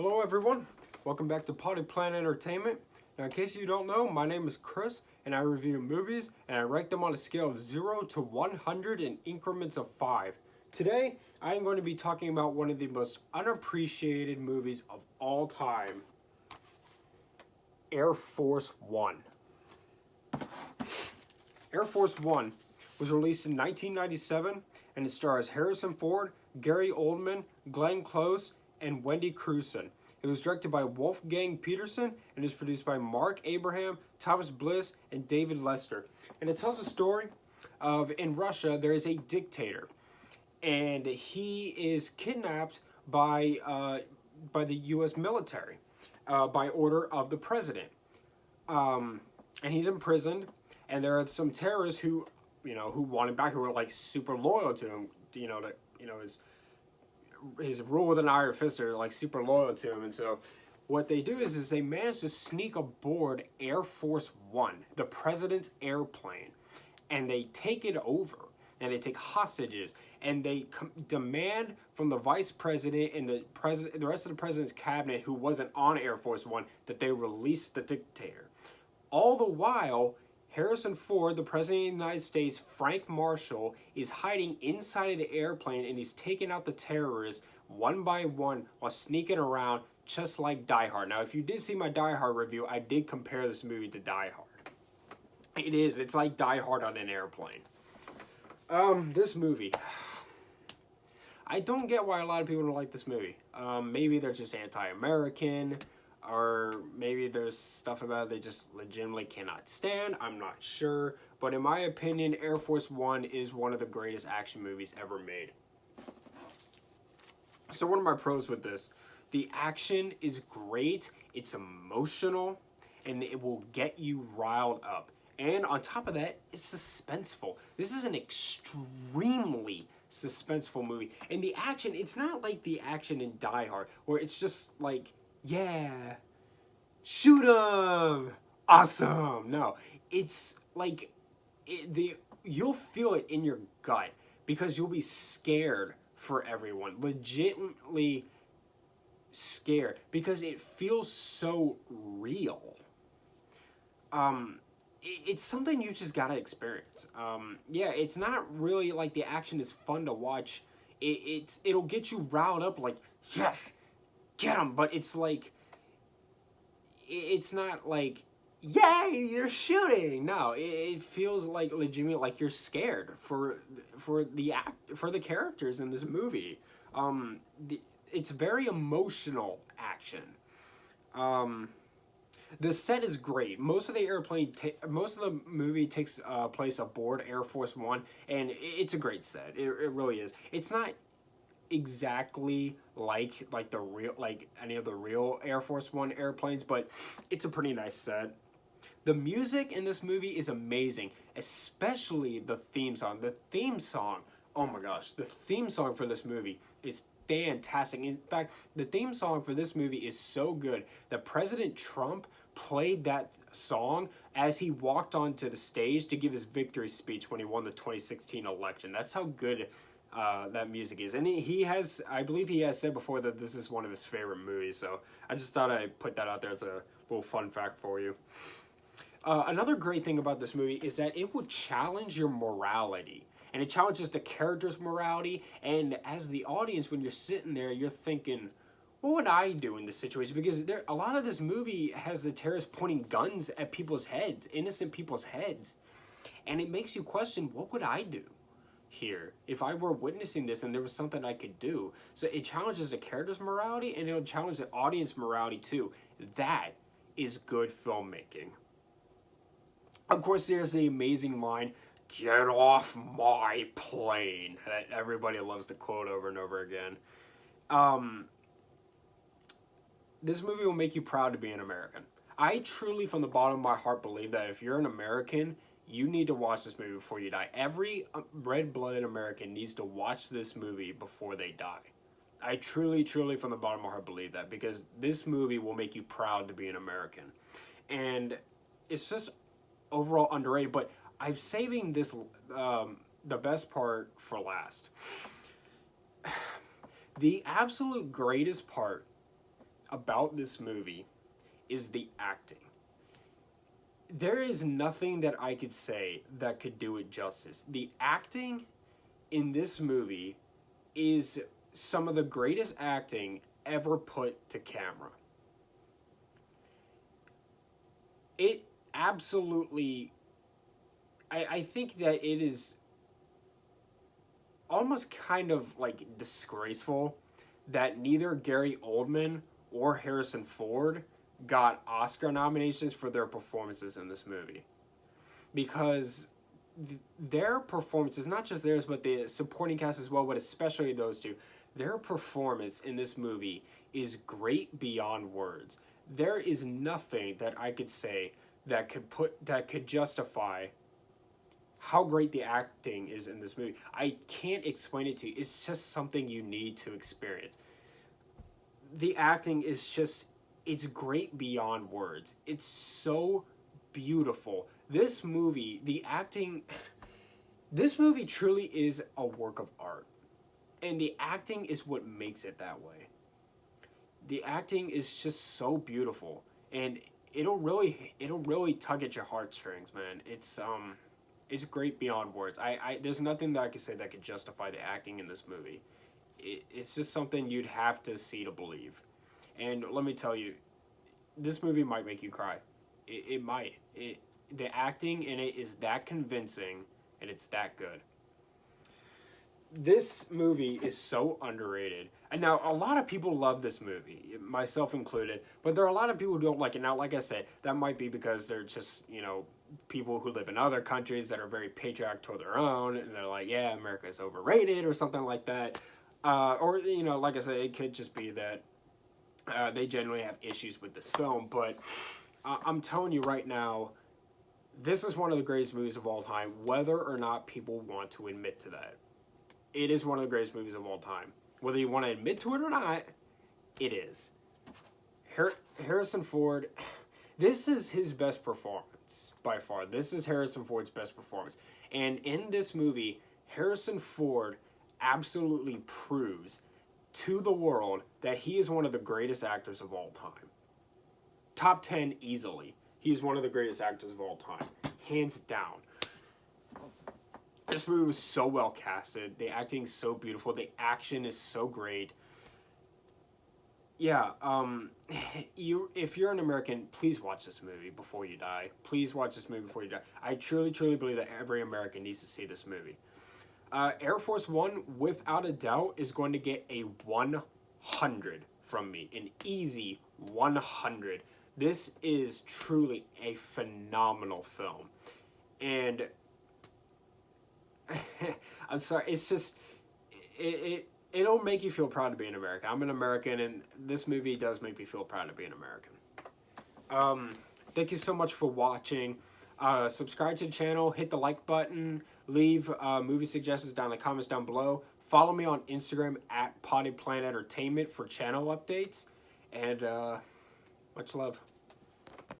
Hello everyone, welcome back to Potty Plant Entertainment. Now in case you don't know, my name is Chris and I review movies and I rank them on a scale of 0 to 100 in increments of 5. Today, I am going to be talking about one of the most unappreciated movies of all time, Air Force One. Air Force One was released in 1997 and it stars Harrison Ford, Gary Oldman, Glenn Close, and Wendy Crewson. It was directed by Wolfgang Peterson and is produced by Mark Abraham, Thomas Bliss, and David Lester. And it tells the story of in Russia there is a dictator, and he is kidnapped by the U.S. military by order of the president, and he's imprisoned. And there are some terrorists who want him back, who are like super loyal to him. His rule with an iron fist are like super loyal to him, and so what they do is they manage to sneak aboard Air Force One, the president's airplane, and they take it over, and they take hostages, and they demand from the vice president and the rest of the president's cabinet, who wasn't on Air Force One, that they release the dictator. All the while, Harrison Ford, the President of the United States, Frank Marshall, is hiding inside of the airplane and he's taking out the terrorists one by one while sneaking around, just like Die Hard. Now, if you did see my Die Hard review, I did compare this movie to Die Hard. It's like Die Hard on an airplane. This movie, I don't get why a lot of people don't like this movie. Maybe they're just anti-American, or maybe there's stuff about it they just legitimately cannot stand. I'm not sure. But in my opinion, Air Force One is one of the greatest action movies ever made. So what are my pros with this? The action is great. It's emotional. And it will get you riled up. And on top of that, it's suspenseful. This is an extremely suspenseful movie. And the action, it's not like the action in Die Hard, where it's just like, yeah, shoot 'em, awesome. No, it's like you'll feel it in your gut because you'll be scared for everyone, legitimately scared because it feels so real. It's something you just gotta experience. Yeah, it's not really like the action is fun to watch. It'll get you riled up like, yes, get them, but it's like, it's not like, yay, you're shooting. No, it feels like legitimate, like you're scared for the characters in this movie. It's very emotional action. The set is great. Most of the movie takes place aboard Air Force One, and it's a great set. It really is. It's not exactly like any of the real Air Force One airplanes, but it's a pretty nice set. The music in this movie is amazing, especially the theme song. The theme song, oh my gosh, the theme song for this movie is fantastic. In fact, the theme song for this movie is so good that President Trump played that song as he walked onto the stage to give his victory speech when he won the 2016 election. That's how good that music is. And I believe he has said before that this is one of his favorite movies, so I just thought I'd put that out there as a little fun fact for you. Another great thing about this movie is that it would challenge your morality, and it challenges the character's morality, and as the audience, when you're sitting there, you're thinking, what would I do in this situation? Because a lot of this movie has the terrorists pointing guns at people's heads, innocent people's heads, and it makes you question, what would I do here if I were witnessing this and there was something I could do? So it challenges the character's morality, and it'll challenge the audience morality too. That is good filmmaking. Of course, there's the amazing line, "Get off my plane," that everybody loves to quote over and over again. This movie will make you proud to be an American. I truly, from the bottom of my heart, believe that if you're an American, you need to watch this movie before you die. Every red-blooded American needs to watch this movie before they die. I truly, truly, from the bottom of my heart, believe that, because this movie will make you proud to be an American. And it's just overall underrated, but I'm saving this, the best part for last. The absolute greatest part about this movie is the acting. There is nothing that I could say that could do it justice. The acting in this movie is some of the greatest acting ever put to camera. It absolutely, I think that it is almost kind of like disgraceful that neither Gary Oldman or Harrison Ford got Oscar nominations for their performances in this movie. Because their performances, not just theirs, but the supporting cast as well, but especially those two, their performance in this movie is great beyond words. There is nothing that I could say that could justify how great the acting is in this movie. I can't explain it to you. It's just something you need to experience. The acting is just, it's great beyond words. It's so beautiful. This movie, the acting, this movie truly is a work of art. And the acting is what makes it that way. The acting is just so beautiful. And it'll really tug at your heartstrings, man. It's great beyond words. There's nothing that I could say that could justify the acting in this movie. It's just something you'd have to see to believe. And let me tell you, this movie might make you cry. It might. The acting in it is that convincing, and it's that good. This movie is so underrated. And now, a lot of people love this movie, myself included, but there are a lot of people who don't like it. Now, like I said, that might be because they're just, people who live in other countries that are very patriotic toward their own, and they're like, yeah, America is overrated, or something like that. Or, like I said, it could just be that they generally have issues with this film. But I'm telling you right now, this is one of the greatest movies of all time, whether or not people want to admit to that. It is one of the greatest movies of all time. Whether you want to admit to it or not, it is. Harrison Ford, this is his best performance, by far. This is Harrison Ford's best performance. And in this movie, Harrison Ford absolutely proves to the world that he is one of the greatest actors of all time. Top 10 easily. He's one of the greatest actors of all time. Hands down. This movie was so well casted. The acting is so beautiful. The action is so great. Yeah, if you're an American, please watch this movie before you die. Please watch this movie before you die. I truly, truly believe that every American needs to see this movie. Air Force One, without a doubt, is going to get a 100 from me. An easy 100. This is truly a phenomenal film. And I'm sorry, it's just, it'll make you feel proud to be an American. I'm an American, and this movie does make me feel proud to be an American. Thank you so much for watching. Subscribe to the channel, hit the like button, leave movie suggestions down in the comments down below. Follow me on Instagram at Potty Plant Entertainment for channel updates, and much love.